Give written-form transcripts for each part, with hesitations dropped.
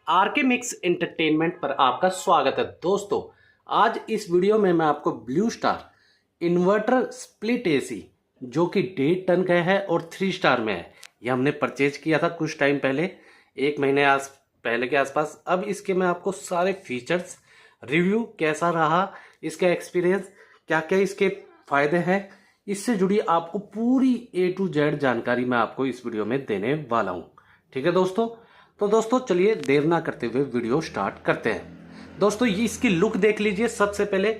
R K mix entertainment पर आपका स्वागत है दोस्तों। आज इस वीडियो में मैं आपको blue star inverter split AC जो कि 1.5 टन का है और 3 स्टार में है, ये हमने परचेज किया था कुछ टाइम पहले, 1 महीने पहले के आसपास। अब इसके मैं आपको सारे फीचर्स, रिव्यू कैसा रहा, इसका एक्सपीरियंस, क्या क्या इसके फायदे हैं, इससे जुड़ी आपको पूरी A to Z जानकारी मैं आपको इस वीडियो में देने वाला हूँ। ठीक है दोस्तों, तो दोस्तों चलिए देर ना करते हुए वीडियो स्टार्ट करते हैं। दोस्तों ये इसकी लुक देख लीजिए। सबसे पहले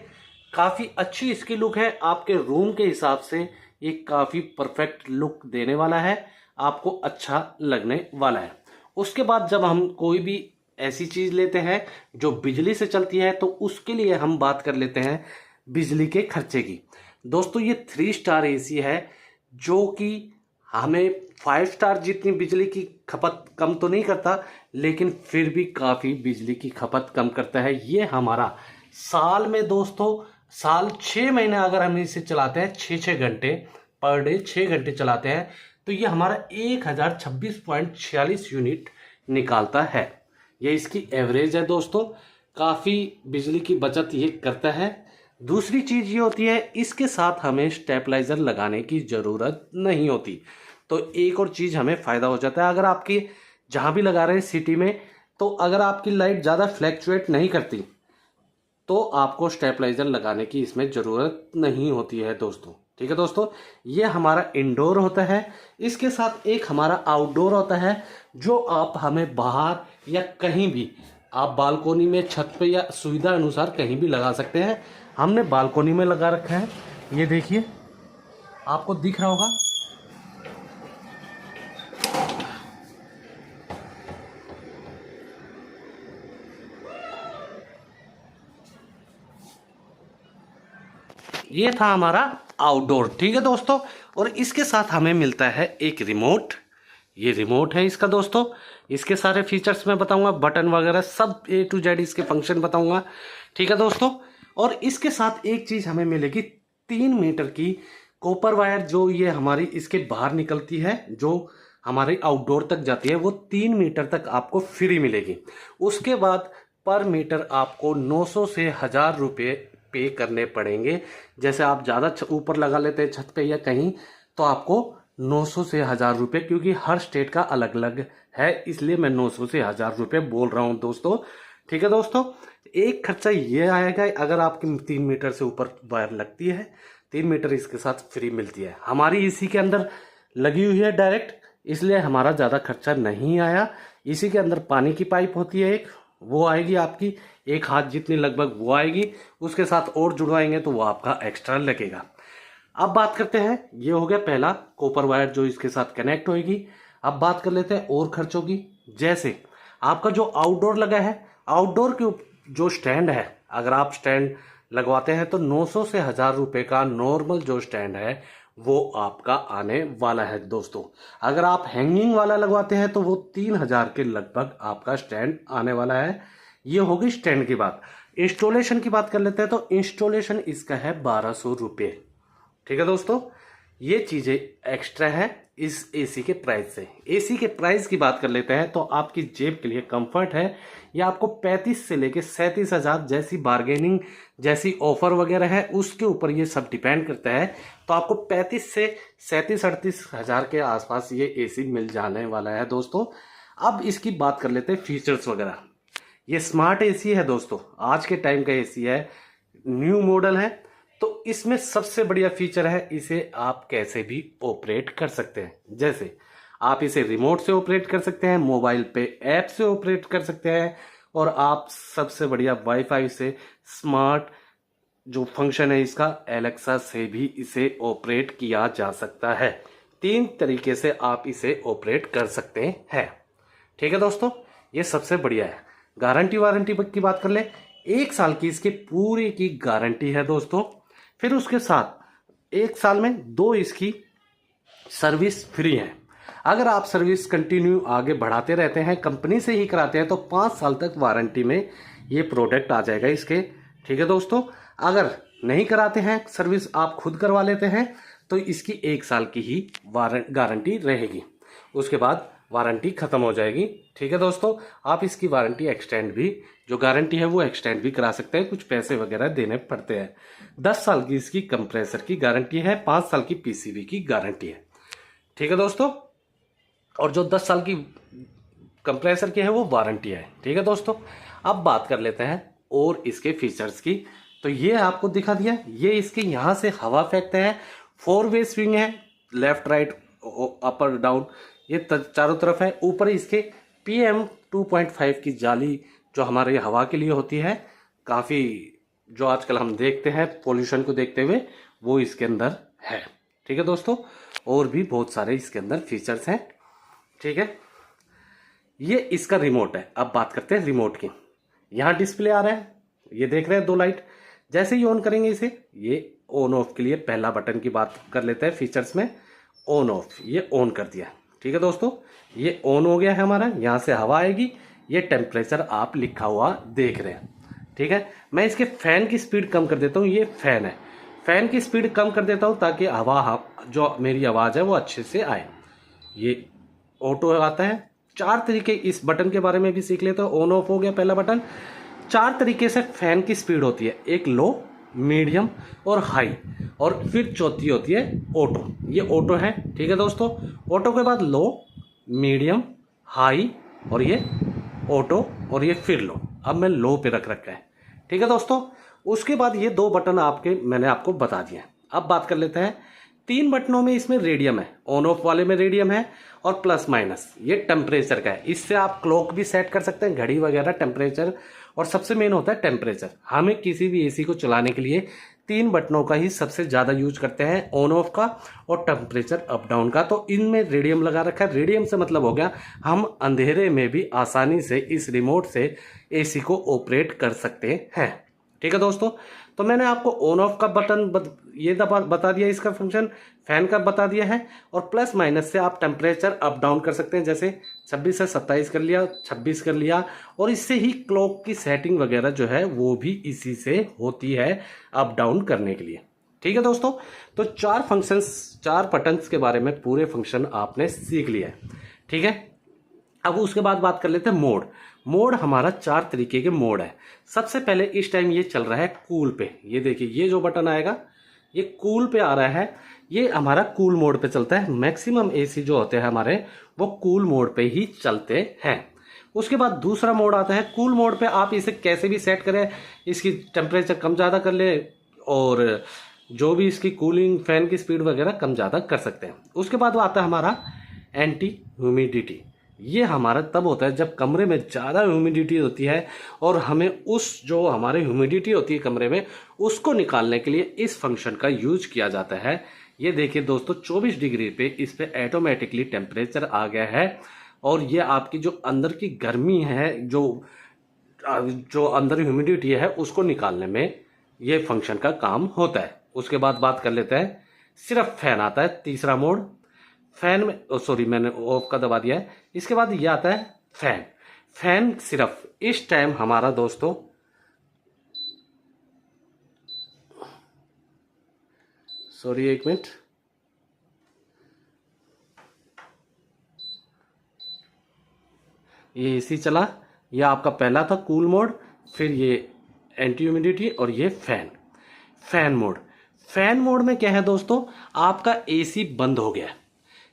काफ़ी अच्छी इसकी लुक है, आपके रूम के हिसाब से ये काफ़ी परफेक्ट लुक देने वाला है, आपको अच्छा लगने वाला है। उसके बाद जब हम कोई भी ऐसी चीज़ लेते हैं जो बिजली से चलती है तो उसके लिए हम बात कर लेते हैं बिजली के खर्चे की। दोस्तों ये 3 स्टार एसी है जो कि हमें 5 स्टार जितनी बिजली की खपत कम तो नहीं करता, लेकिन फिर भी काफ़ी बिजली की खपत कम करता है। ये हमारा साल में दोस्तों, साल 6 महीने अगर हम इसे चलाते हैं 6 घंटे पर डे, 6 घंटे चलाते हैं तो ये हमारा 1026.46 यूनिट निकालता है। ये इसकी एवरेज है दोस्तों, काफ़ी बिजली की बचत ये करता है। दूसरी चीज़ ये होती है इसके साथ हमें स्टेबलाइजर लगाने की ज़रूरत नहीं होती, तो एक और चीज़ हमें फ़ायदा हो जाता है। अगर आपकी जहाँ भी लगा रहे हैं सिटी में, तो अगर आपकी लाइट ज़्यादा फ्लैक्चुएट नहीं करती तो आपको स्टेबलाइजर लगाने की इसमें ज़रूरत नहीं होती है दोस्तों। ठीक है दोस्तों, ये हमारा इंडोर होता है। इसके साथ एक हमारा आउटडोर होता है जो आप हमें बाहर या कहीं भी, आप बालकोनी में, छत पे या सुविधा अनुसार कहीं भी लगा सकते हैं। हमने बालकोनी में लगा रखा है, ये देखिए आपको दिख रहा होगा। ये था हमारा आउटडोर। ठीक है दोस्तों, और इसके साथ हमें मिलता है एक रिमोट। ये रिमोट है इसका दोस्तों। इसके सारे फीचर्स मैं बताऊंगा, बटन वगैरह सब A to Z इसके फंक्शन बताऊंगा। ठीक है दोस्तों, और इसके साथ एक चीज़ हमें मिलेगी, 3 मीटर की कॉपर वायर जो ये हमारी इसके बाहर निकलती है, जो हमारे आउटडोर तक जाती है, वो 3 मीटर तक आपको फ्री मिलेगी। उसके बाद पर मीटर आपको 900 से 1000 रुपये पे करने पड़ेंगे। जैसे आप ज़्यादा ऊपर लगा लेते हैं छत पे या कहीं, तो आपको 900 से 1000 रुपये, क्योंकि हर स्टेट का अलग अलग है, इसलिए मैं 900 से 1000 रुपये बोल रहा हूँ दोस्तों। ठीक है दोस्तों, एक खर्चा ये आएगा अगर आपकी 3 मीटर से ऊपर वायर लगती है, 3 मीटर इसके साथ फ्री मिलती है। हमारी इसी के अंदर लगी हुई है डायरेक्ट, इसलिए हमारा ज़्यादा खर्चा नहीं आया। इसी के अंदर पानी की पाइप होती है एक, वो आएगी आपकी 1 हाथ जितनी लगभग, वो आएगी। उसके साथ और जुड़वाएंगे तो वो आपका एक्स्ट्रा लगेगा। अब बात करते हैं, ये हो गया पहला कॉपर वायर जो इसके साथ कनेक्ट होएगी। अब बात कर लेते हैं और खर्चों की। जैसे आपका जो आउटडोर लगा है, आउटडोर के जो स्टैंड है, अगर आप स्टैंड लगवाते हैं तो 900 से 1000 रुपये का नॉर्मल जो स्टैंड है वो आपका आने वाला है दोस्तों। अगर आप हैंगिंग वाला लगवाते हैं तो वो 3000 के लगभग आपका स्टैंड आने वाला है। ये होगी स्टैंड की बात। इंस्टॉलेशन की बात कर लेते हैं तो इंस्टॉलेशन इसका है 1200 रुपये। ठीक है दोस्तों, ये चीज़ें एक्स्ट्रा है इस एसी के प्राइस से। एसी के प्राइस की बात कर लेते हैं तो आपकी जेब के लिए कंफर्ट है, ये आपको 35 से लेके 37,000 जैसी बार्गेनिंग, जैसी ऑफर वगैरह है उसके ऊपर ये सब डिपेंड करता है। तो आपको 35 से 37-38 हज़ार के आसपास ये एसी मिल जाने वाला है दोस्तों। अब इसकी बात कर लेते हैं फीचर्स वगैरह। ये स्मार्ट एसी है दोस्तों, आज के टाइम का एसी है, न्यू मॉडल है, तो इसमें सबसे बढ़िया फीचर है इसे आप कैसे भी ऑपरेट कर सकते हैं। जैसे आप इसे रिमोट से ऑपरेट कर सकते हैं, मोबाइल पे ऐप से ऑपरेट कर सकते हैं, और आप सबसे बढ़िया वाईफाई से, स्मार्ट जो फंक्शन है इसका, एलेक्सा से भी इसे ऑपरेट किया जा सकता है। 3 तरीके से आप इसे ऑपरेट कर सकते हैं। ठीक है दोस्तों, ये सबसे बढ़िया है। गारंटी वारंटी की बात कर ले, 1 साल की इसकी पूरी की गारंटी है दोस्तों। फिर उसके साथ 1 साल में 2 इसकी सर्विस फ्री है। अगर आप सर्विस कंटिन्यू आगे बढ़ाते रहते हैं, कंपनी से ही कराते हैं, तो 5 साल तक वारंटी में ये प्रोडक्ट आ जाएगा इसके। ठीक है दोस्तों, अगर नहीं कराते हैं सर्विस, आप खुद करवा लेते हैं, तो इसकी 1 साल की ही गारंटी रहेगी। उसके बाद वारंटी ख़त्म हो जाएगी। ठीक है दोस्तों, आप इसकी वारंटी एक्सटेंड भी, जो गारंटी है वो एक्सटेंड भी करा सकते हैं, कुछ पैसे वगैरह देने पड़ते हैं। 10 साल की इसकी कंप्रेसर की गारंटी है, 5 साल की पीसीबी की गारंटी है। ठीक है दोस्तों, और जो 10 साल की कंप्रेसर की है वो वारंटी है। ठीक है दोस्तों, अब बात कर लेते हैं और इसके फीचर्स की। तो ये आपको दिखा दिया, ये इसके यहाँ से हवा फेंकते हैं, 4 वे स्विंग है, लेफ्ट राइट अपर डाउन, ये चारों तरफ है। ऊपर इसके PM 2.5 की जाली जो हमारे हवा के लिए होती है, काफ़ी जो आजकल हम देखते हैं पोल्यूशन को देखते हुए, वो इसके अंदर है। ठीक है दोस्तों, और भी बहुत सारे इसके अंदर फीचर्स हैं। ठीक है, ये इसका रिमोट है। अब बात करते हैं रिमोट की। यहाँ डिस्प्ले आ रहा है, ये देख रहे हैं 2 लाइट। जैसे ही ऑन करेंगे इसे, ये ऑन ऑफ के लिए पहला बटन की बात कर लेते हैं फीचर्स में। ऑन ऑफ, ये ऑन कर दिया। ठीक है दोस्तों, ये ऑन हो गया है हमारा। यहाँ से हवा आएगी, ये टेम्परेचर आप लिखा हुआ देख रहे हैं। ठीक है, मैं इसके फैन की स्पीड कम कर देता हूँ, ये फैन है, फैन की स्पीड कम कर देता हूँ ताकि हवा जो मेरी आवाज़ है वो अच्छे से आए। ये ऑटो आता है। 4 तरीके, इस बटन के बारे में भी सीख लेते हो। ऑन ऑफ हो गया पहला बटन। 4 तरीके से फैन की स्पीड होती है, एक लो, मीडियम और हाई, और फिर चौथी होती है ऑटो। ये ऑटो है। ठीक है दोस्तों, ऑटो के बाद लो, मीडियम, हाई और ये ऑटो, और ये फिर लो। अब मैं लो पे रख रखा है। ठीक है दोस्तों, उसके बाद ये 2 बटन मैंने आपको बता दिए। अब बात कर लेते हैं 3 बटनों में। इसमें रेडियम है, ऑन ऑफ वाले में रेडियम है, और प्लस माइनस ये टेम्परेचर का है। इससे आप क्लॉक भी सेट कर सकते हैं, घड़ी वगैरह, टेम्परेचर, और सबसे मेन होता है टेम्परेचर। हमें किसी भी एसी को चलाने के लिए 3 बटनों का ही सबसे ज़्यादा यूज करते हैं, ऑन ऑफ का और टेम्परेचर अप डाउन का। तो इनमें रेडियम लगा रखा है। रेडियम से मतलब हो गया हम अंधेरे में भी आसानी से इस रिमोट से एसी को ऑपरेट कर सकते हैं। ठीक है दोस्तों, तो मैंने आपको ऑन ऑफ का बटन ये बता दिया, इसका फंक्शन फैन का बता दिया है, और प्लस माइनस से आप टेम्परेचर अप डाउन कर सकते हैं। जैसे 26 से 27 कर लिया, 26 कर लिया, और इससे ही क्लॉक की सेटिंग वगैरह जो है वो भी इसी से होती है अप डाउन करने के लिए। ठीक है दोस्तों, तो 4 बटन्स के बारे में पूरे फंक्शन आपने सीख लिया है। ठीक है, अब उसके बाद बात कर लेते हैं मोड। मोड हमारा 4 तरीके के मोड है। सबसे पहले इस टाइम ये चल रहा है कूल पे। ये देखिए, ये जो बटन आएगा ये कूल पे आ रहा है, ये हमारा कूल मोड पे चलता है। मैक्सिमम एसी जो होते हैं हमारे वो कूल मोड पे ही चलते हैं। उसके बाद दूसरा मोड आता है कूल मोड पे। आप इसे कैसे भी सेट करें, इसकी टेम्परेचर कम ज़्यादा कर ले, और जो भी इसकी कूलिंग फैन की स्पीड वगैरह कम ज़्यादा कर सकते हैं। उसके बाद वो आता है हमारा एंटी ह्यूमिडिटी। ये हमारा तब होता है जब कमरे में ज़्यादा ह्यूमिडिटी होती है, और हमें उस जो हमारे ह्यूमिडिटी होती है कमरे में, उसको निकालने के लिए इस फंक्शन का यूज किया जाता है। ये देखिए दोस्तों, 24 डिग्री पे इस पे ऑटोमेटिकली टेम्परेचर आ गया है, और ये आपकी जो अंदर की गर्मी है, जो अंदर ह्यूमिडिटी है, उसको निकालने में ये फंक्शन का काम होता है। उसके बाद बात कर लेते हैं, सिर्फ फैन आता है तीसरा मोड। फैन में सॉरी, मैंने ऑफ का दबा दिया है। इसके बाद ये आता है फैन। फैन सिर्फ इस टाइम हमारा दोस्तों, सॉरी 1 मिनट, ये एसी चला, ये आपका पहला था कूल मोड, फिर ये एंटी ह्यूमिडिटी, और ये फैन मोड। फैन मोड में क्या है दोस्तों, आपका एसी बंद हो गया है,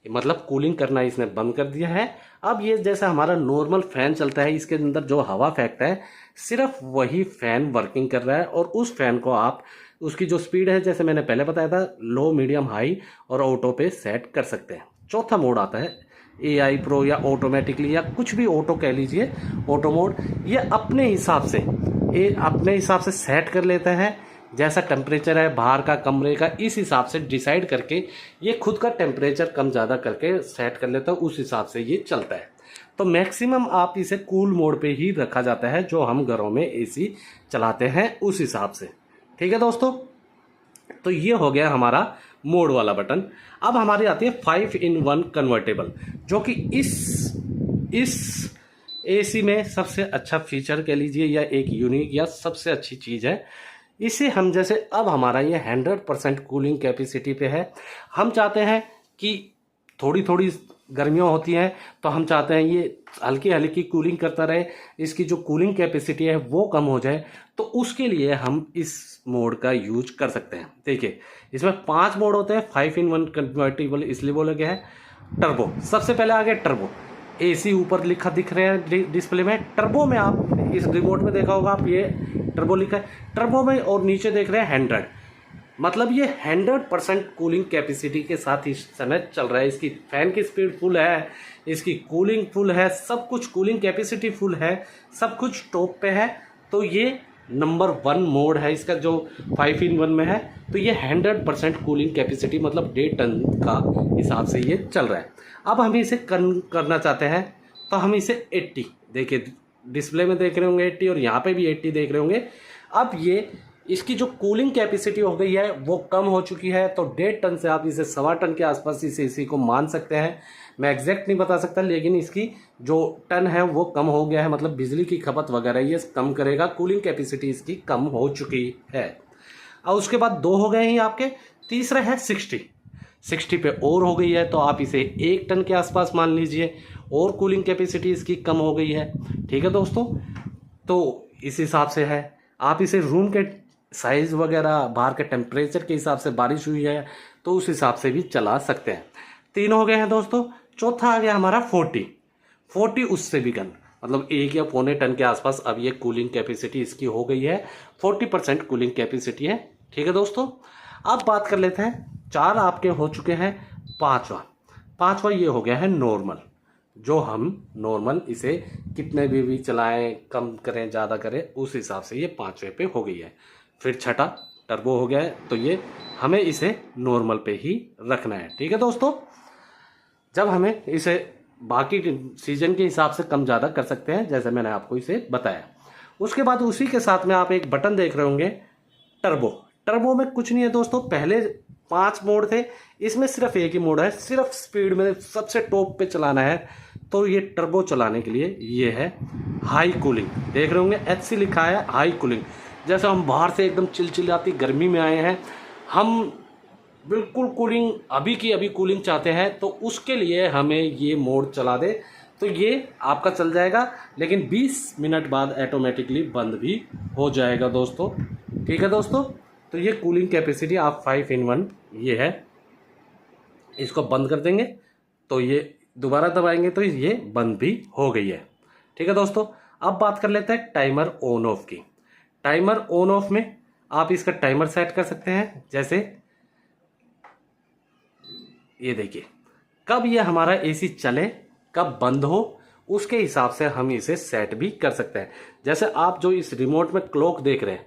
मतलब कूलिंग करना इसने बंद कर दिया है। अब ये जैसा हमारा नॉर्मल फैन चलता है, इसके अंदर जो हवा फेंकता है, सिर्फ वही फैन वर्किंग कर रहा है, और उस फैन को आप उसकी जो स्पीड है, जैसे मैंने पहले बताया था, लो, मीडियम, हाई और ऑटो पे सेट कर सकते हैं। चौथा मोड आता है AI प्रो या ऑटोमेटिकली, या कुछ भी ऑटो कह लीजिए, ऑटो मोड। ये अपने हिसाब से सेट कर लेता है, जैसा टेम्परेचर है बाहर का, कमरे का, इस हिसाब से डिसाइड करके ये खुद का टेम्परेचर कम ज़्यादा करके सेट कर लेता है, उस हिसाब से ये चलता है। तो मैक्सिमम आप इसे कूल मोड पे ही रखा जाता है, जो हम घरों में एसी चलाते हैं उस हिसाब से। ठीक है दोस्तों, तो ये हो गया हमारा मोड वाला बटन। अब हमारी आती है 5-in-1 कन्वर्टेबल, जो कि इस एसी में सबसे अच्छा फीचर कह लीजिए, या एक यूनिक या सबसे अच्छी चीज़ है। इसे हम जैसे, अब हमारा ये 100% कूलिंग कैपेसिटी पे है। हम चाहते हैं कि थोड़ी थोड़ी गर्मियाँ होती हैं तो हम चाहते हैं ये हल्की हल्की कूलिंग करता रहे, इसकी जो कूलिंग कैपेसिटी है वो कम हो जाए, तो उसके लिए हम इस मोड का यूज कर सकते हैं। देखिए इसमें 5 मोड होते हैं, 5-in-1 कन्वर्टिबल इसलिए बोला गया है। टर्बो सबसे पहले आ गया टर्बो, AC ऊपर लिखा दिख रहे हैं डिस्प्ले में। टर्बो में आप इस रिमोट में देखा होगा आप, ये टर्बो लिखा है टर्बो में, और नीचे देख रहे हैं 100, मतलब ये 100% कूलिंग कैपेसिटी के साथ इस समय चल रहा है। इसकी फैन की स्पीड फुल है, इसकी कूलिंग फुल है, सब कुछ कूलिंग कैपेसिटी फुल है, सब कुछ टॉप पे है। तो ये नंबर 1 मोड है इसका जो 5-in-1 में है। तो ये 100% कूलिंग कैपेसिटी मतलब 1.5 टन का हिसाब से ये चल रहा है। अब हम इसे करना चाहते हैं तो हम इसे 80, देखिए डिस्प्ले में देख रहे होंगे 80 और यहाँ पे भी 80 देख रहे होंगे। अब ये इसकी जो कूलिंग कैपेसिटी हो गई है वो कम हो चुकी है, तो 1.5 टन से आप इसे 1.25 टन के आसपास इसी को मान सकते हैं। मैं एग्जैक्ट नहीं बता सकता, लेकिन इसकी जो टन है वो कम हो गया है, मतलब बिजली की खपत वगैरह ये कम करेगा, कूलिंग कैपेसिटी इसकी कम हो चुकी है। और उसके बाद 2 हो गए हैं आपके, तीसरा है 60 पे और हो गई है, तो आप इसे 1 टन के आसपास मान लीजिए, और कूलिंग कैपेसिटी इसकी कम हो गई है। ठीक है दोस्तों, तो इस हिसाब से है, आप इसे रूम के साइज़ वगैरह बाहर के टेम्परेचर के हिसाब से, बारिश हुई है तो उस हिसाब से भी चला सकते हैं। 3 हो गए हैं दोस्तों। चौथा आ गया हमारा 40 उससे भी कम, मतलब 1 या पौने टन के आसपास अब ये कूलिंग कैपेसिटी इसकी हो गई है, 40% कूलिंग कैपेसिटी है। ठीक है दोस्तों, अब बात कर लेते हैं, 4 आपके हो चुके हैं। पाँचवा ये हो गया है नॉर्मल, जो हम नॉर्मल इसे कितने भी चलाएं, कम करें ज़्यादा करें, उस हिसाब से ये 5वें पे हो गई है। फिर छठा टर्बो हो गया है, तो ये हमें इसे नॉर्मल पे ही रखना है। ठीक है दोस्तों, जब हमें इसे बाकी सीजन के हिसाब से कम ज़्यादा कर सकते हैं, जैसे मैंने आपको इसे बताया। उसके बाद उसी के साथ में आप एक बटन देख रहे होंगे टर्बो में कुछ नहीं है दोस्तों, पहले 5 मोड थे, इसमें सिर्फ एक ही मोड है, सिर्फ स्पीड में सबसे टॉप पे चलाना है। तो ये टर्बो चलाने के लिए ये है हाई कूलिंग, देख रहे होंगे HC लिखा है, हाई कूलिंग। जैसे हम बाहर से एकदम चिलचिलाती गर्मी में आए हैं, हम बिल्कुल कूलिंग अभी की अभी कूलिंग चाहते हैं, तो उसके लिए हमें ये मोड चला दे तो ये आपका चल जाएगा, लेकिन 20 मिनट बाद ऑटोमेटिकली बंद भी हो जाएगा दोस्तों। ठीक है दोस्तों, तो ये कूलिंग कैपेसिटी आप 5-in-1 ये है, इसको बंद कर देंगे तो ये दोबारा दबाएंगे तो ये बंद भी हो गई है। ठीक है दोस्तों, अब बात कर लेते हैं टाइमर ऑन ऑफ की। टाइमर ऑन ऑफ में आप इसका टाइमर सेट कर सकते हैं, जैसे ये देखिए कब ये हमारा AC चले कब बंद हो, उसके हिसाब से हम इसे सेट भी कर सकते हैं। जैसे आप जो इस रिमोट में क्लॉक देख रहे हैं,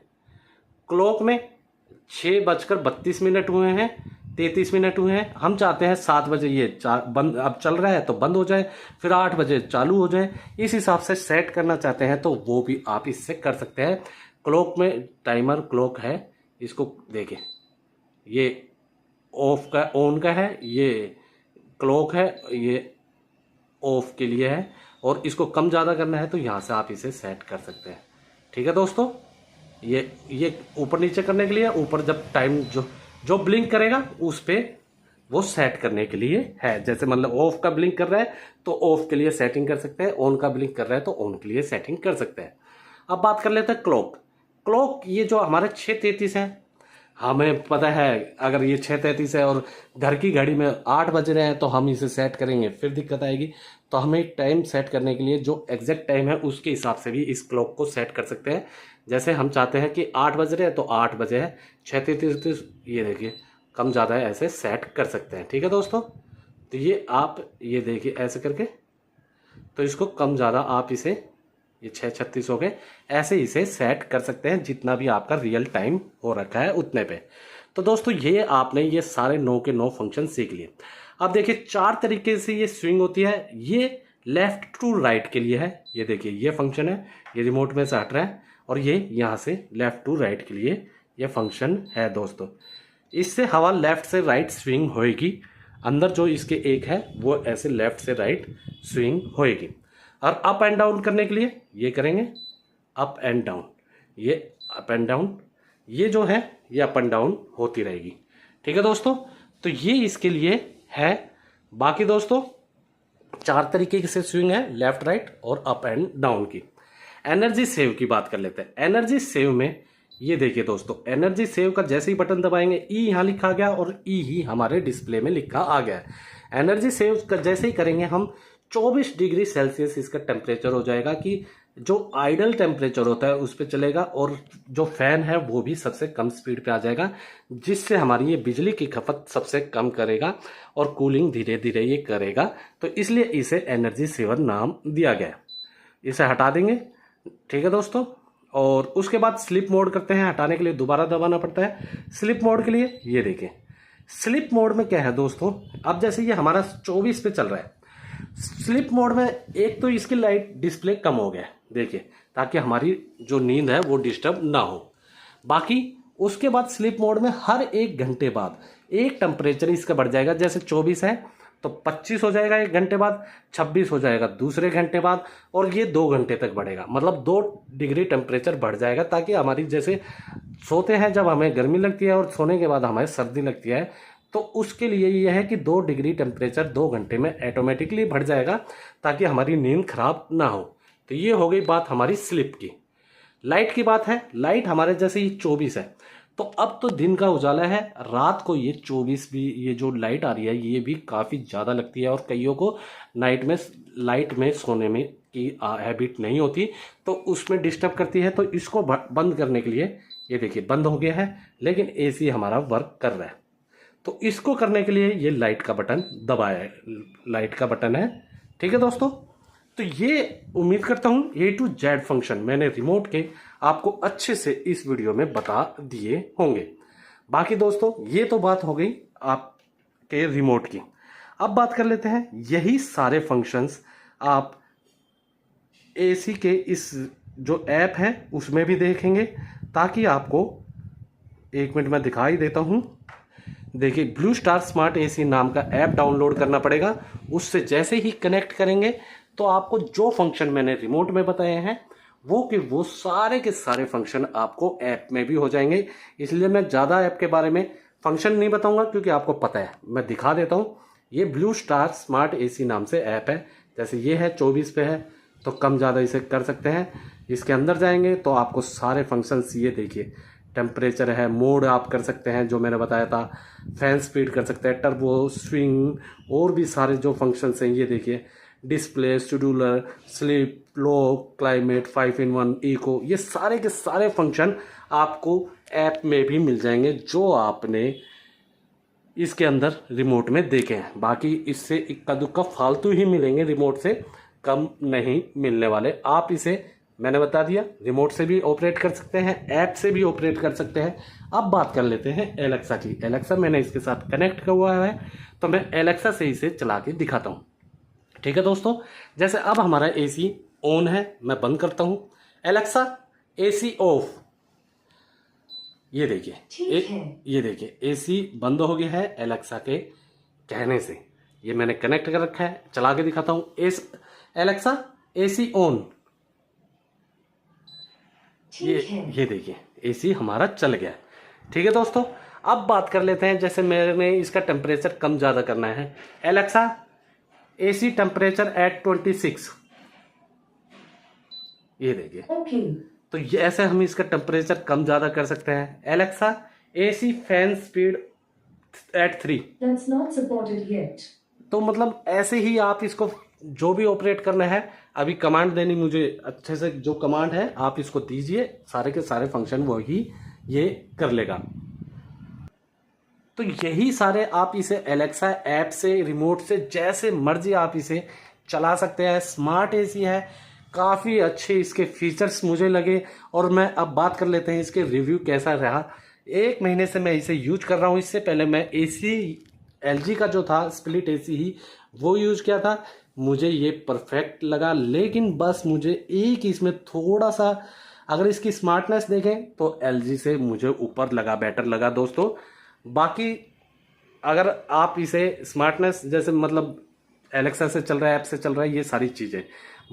क्लॉक में 6:32 हुए हैं, 33 मिनट हुए हैं, हम चाहते हैं 7 बजे ये बंद अब चल रहा है तो बंद हो जाए, फिर 8 बजे चालू हो जाए, इस हिसाब से सेट करना चाहते हैं तो वो भी आप इससे कर सकते हैं। क्लॉक में टाइमर क्लॉक है, इसको देखिए ये ऑफ का ऑन का है, ये क्लॉक है, ये ऑफ के लिए है, और इसको कम ज़्यादा करना है तो यहाँ से आप इसे सेट कर सकते हैं। ठीक है दोस्तों, ये ऊपर नीचे करने के लिए, ऊपर जब टाइम जो ब्लिंक करेगा उस पे वो सेट करने के लिए है। जैसे मतलब ऑफ का ब्लिंक कर रहा है तो ऑफ के लिए सेटिंग कर सकते हैं, ऑन का ब्लिंक कर रहा है तो ऑन के लिए सेटिंग कर सकते हैं। अब बात कर लेते हैं क्लॉक ये जो हमारे 6:33 है, हमें पता है अगर ये 6:33 है और घर की घड़ी में 8 बज रहे हैं तो हम इसे सेट करेंगे फिर दिक्कत आएगी। तो हमें टाइम सेट करने के लिए जो एग्जैक्ट टाइम है उसके हिसाब से भी इस क्लॉक को सेट कर सकते हैं। जैसे हम चाहते हैं कि 8 बज रहे हैं तो 8 बजे है, 6:33 ये देखिए कम ज़्यादा है, ऐसे सेट कर सकते हैं। ठीक है दोस्तों, तो ये आप ये देखिए ऐसे करके, तो इसको कम ज़्यादा आप इसे, ये 6:36 हो गए, ऐसे इसे सेट कर सकते हैं जितना भी आपका रियल टाइम हो रखा है उतने पे। तो दोस्तों ये आपने ये सारे 9 के 9 फंक्शन सीख लिए। अब देखिए 4 तरीके से ये स्विंग होती है। ये लेफ्ट टू राइट के लिए है, ये देखिए ये फंक्शन है, ये रिमोट में से हट रहा है, और ये यहाँ से लेफ्ट टू राइट के लिए ये फंक्शन है दोस्तों। इससे हवा लेफ्ट से राइट स्विंग होएगी, अंदर जो इसके एक है वो ऐसे लेफ्ट से राइट स्विंग होएगी। और अप एंड डाउन करने के लिए ये करेंगे अप एंड डाउन, ये अप एंड डाउन, ये जो है ये अप एंड डाउन होती रहेगी। ठीक है दोस्तों, तो ये इसके लिए है। बाकी दोस्तों 4 तरीके से स्विंग है, लेफ्ट राइट और अप एंड डाउन की। एनर्जी सेव की बात कर लेते हैं। एनर्जी सेव में ये देखिए दोस्तों, एनर्जी सेव का जैसे ही बटन दबाएंगे ई यहाँ लिखा गया और ई ही हमारे डिस्प्ले में लिखा आ गया है। एनर्जी सेव का जैसे ही करेंगे हम 24 डिग्री सेल्सियस इसका टेम्परेचर हो जाएगा कि जो आइडल टेम्परेचर होता है उस पर चलेगा और जो फैन है वो भी सबसे कम स्पीड पे आ जाएगा, जिससे हमारी ये बिजली की खपत सबसे कम करेगा और कूलिंग धीरे धीरे ये करेगा। तो इसलिए इसे एनर्जी सेवर नाम दिया गया है। इसे हटा देंगे, ठीक है दोस्तों। और उसके बाद स्लिप मोड करते हैं, हटाने के लिए दोबारा दबाना पड़ता है। स्लिप मोड के लिए ये देखें, स्लिप मोड में क्या है दोस्तों, अब जैसे ये हमारा 24 पे चल रहा है, स्लिप मोड में एक तो इसकी लाइट डिस्प्ले कम हो गया है देखिए, ताकि हमारी जो नींद है वो डिस्टर्ब ना हो। बाकी उसके बाद स्लिप मोड में हर 1 घंटे बाद एक टेम्परेचर इसका बढ़ जाएगा। जैसे 24 है तो 25 हो जाएगा 1 घंटे बाद, 26 हो जाएगा दूसरे घंटे बाद, और ये 2 घंटे तक बढ़ेगा। मतलब 2 डिग्री टेम्परेचर बढ़ जाएगा, ताकि हमारी जैसे सोते हैं जब हमें गर्मी लगती है और सोने के बाद हमें सर्दी लगती है, तो उसके लिए यह है कि 2 डिग्री टेम्परेचर 2 घंटे में ऑटोमेटिकली बढ़ जाएगा, ताकि हमारी नींद खराब ना हो। तो ये हो गई बात हमारी स्लिप की। लाइट की बात है, लाइट हमारे जैसे ही 24 है तो अब तो दिन का उजाला है, रात को ये 24 भी, ये जो लाइट आ रही है ये भी काफ़ी ज़्यादा लगती है और कईयों को नाइट में लाइट में सोने में की हैबिट नहीं होती, तो उसमें डिस्टर्ब करती है। तो इसको बंद करने के लिए ये देखिए बंद हो गया है, लेकिन एसी हमारा वर्क कर रहा है। तो इसको करने के लिए ये लाइट का बटन दबाया है, लाइट का बटन है, ठीक है दोस्तों। तो ये उम्मीद करता हूँ A to Z फंक्शन मैंने रिमोट के आपको अच्छे से इस वीडियो में बता दिए होंगे। बाकी दोस्तों ये तो बात हो गई आपके रिमोट की। अब बात कर लेते हैं, यही सारे फंक्शंस आप AC के इस जो ऐप है उसमें भी देखेंगे, ताकि आपको 1 मिनट में दिखाई देता हूँ। देखिए, ब्लू स्टार स्मार्ट AC नाम का ऐप डाउनलोड करना पड़ेगा। उससे जैसे ही कनेक्ट करेंगे तो आपको जो फंक्शन मैंने रिमोट में बताए हैं वो सारे के सारे फंक्शन आपको ऐप में भी हो जाएंगे। इसलिए मैं ज़्यादा ऐप के बारे में फंक्शन नहीं बताऊंगा, क्योंकि आपको पता है। मैं दिखा देता हूँ, ये ब्लू स्टार स्मार्ट AC नाम से ऐप है। जैसे ये है 24 पे है तो कम ज़्यादा इसे कर सकते हैं। इसके अंदर जाएंगे तो आपको सारे फंक्शंस ये देखिए, टेम्परेचर है, मोड आप कर सकते हैं जो मैंने बताया था, फैन स्पीड कर सकते हैं, टर्बो, स्विंग, और भी सारे जो फंक्शंस हैं ये देखिए, डिस्प्ले, शेड्यूलर, स्लीप, लो, क्लाइमेट, 5-in-1, इको, ये सारे के सारे फंक्शन आपको ऐप में भी मिल जाएंगे जो आपने इसके अंदर रिमोट में देखे हैं। बाकी इससे इक्का दुक्का फालतू ही मिलेंगे, रिमोट से कम नहीं मिलने वाले। आप इसे मैंने बता दिया, रिमोट से भी ऑपरेट कर सकते हैं, ऐप से भी ऑपरेट कर सकते हैं। अब बात कर लेते हैं एलेक्सा की। एलेक्सा मैंने इसके साथ कनेक्ट किया हुआ है, तो मैं एलेक्सा से इसे चला के दिखाता हूँ, ठीक है दोस्तों। जैसे अब हमारा AC ऑन है, मैं बंद करता हूँ। एलेक्सा AC ऑफ, ये देखिए, ये देखिए AC बंद हो गया है एलेक्सा के कहने से। ये मैंने कनेक्ट कर रखा है, चला के दिखाता हूँ। एलेक्सा AC ऑन, ये देखिए AC हमारा चल गया, ठीक है दोस्तों। अब बात कर लेते हैं, जैसे मैंने इसका टेम्परेचर कम ज़्यादा करना है। एलेक्सा AC टेम्परेचर एट 26, ये देखिए। तो ये ऐसे हम इसका टेम्परेचर कम ज़्यादा कर सकते हैं। Alexa AC fan speed at 3, That's not supported yet. तो मतलब ऐसे ही आप इसको जो भी ऑपरेट करना है, अभी कमांड देनी मुझे अच्छे से, जो कमांड है आप इसको दीजिए, सारे के सारे फंक्शन वही ये कर लेगा। तो यही सारे आप इसे एलेक्सा ऐप से, रिमोट से, जैसे मर्जी आप इसे चला सकते हैं। स्मार्ट AC है, काफ़ी अच्छे इसके फीचर्स मुझे लगे। और मैं अब बात कर लेते हैं इसके रिव्यू कैसा रहा। 1 महीने से मैं इसे यूज कर रहा हूँ। इससे पहले मैं AC LG का जो था स्प्लिट AC ही वो यूज किया था, मुझे ये परफेक्ट लगा। लेकिन बस मुझे एक इसमें थोड़ा सा, अगर इसकी स्मार्टनेस देखें तो LG से मुझे ऊपर लगा, बेटर लगा दोस्तों। बाकी अगर आप इसे स्मार्टनेस जैसे मतलब एलेक्सा से चल रहा है, ऐप से चल रहा है, ये सारी चीज़ें,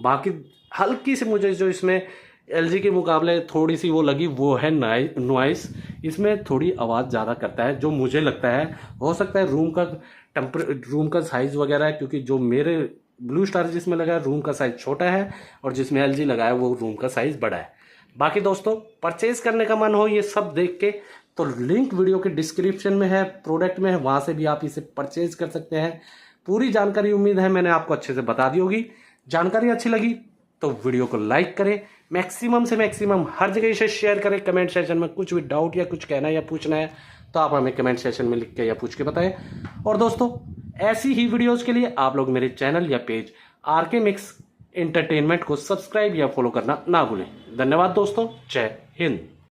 बाकी हल्की सी मुझे जो इसमें LG के मुकाबले थोड़ी सी वो लगी, वो है नॉइस। इसमें थोड़ी आवाज़ ज़्यादा करता है, जो मुझे लगता है, हो सकता है रूम का साइज़ वगैरह है, क्योंकि जो मेरे ब्लू स्टार जिसमें लगा है रूम का साइज़ छोटा है, और जिसमें LG लगा है वो रूम का साइज़ बड़ा है। बाकी दोस्तों परचेज़ करने का मन हो ये सब देख के, तो लिंक वीडियो के डिस्क्रिप्शन में है, प्रोडक्ट में है, वहाँ से भी आप इसे परचेज़ कर सकते हैं। पूरी जानकारी उम्मीद है मैंने आपको अच्छे से बता दी होगी। जानकारी अच्छी लगी तो वीडियो को लाइक करें, मैक्सिमम से मैक्सिमम हर जगह इसे शेयर करें। कमेंट सेशन में कुछ भी डाउट या कुछ कहना या पूछना है तो आप हमें कमेंट सेशन में लिख के या पूछ के बताएं। और दोस्तों ऐसी ही वीडियोस के लिए आप लोग मेरे चैनल या पेज RK मिक्स एंटरटेनमेंट को सब्सक्राइब या फॉलो करना ना भूलें। धन्यवाद दोस्तों, जय हिंद।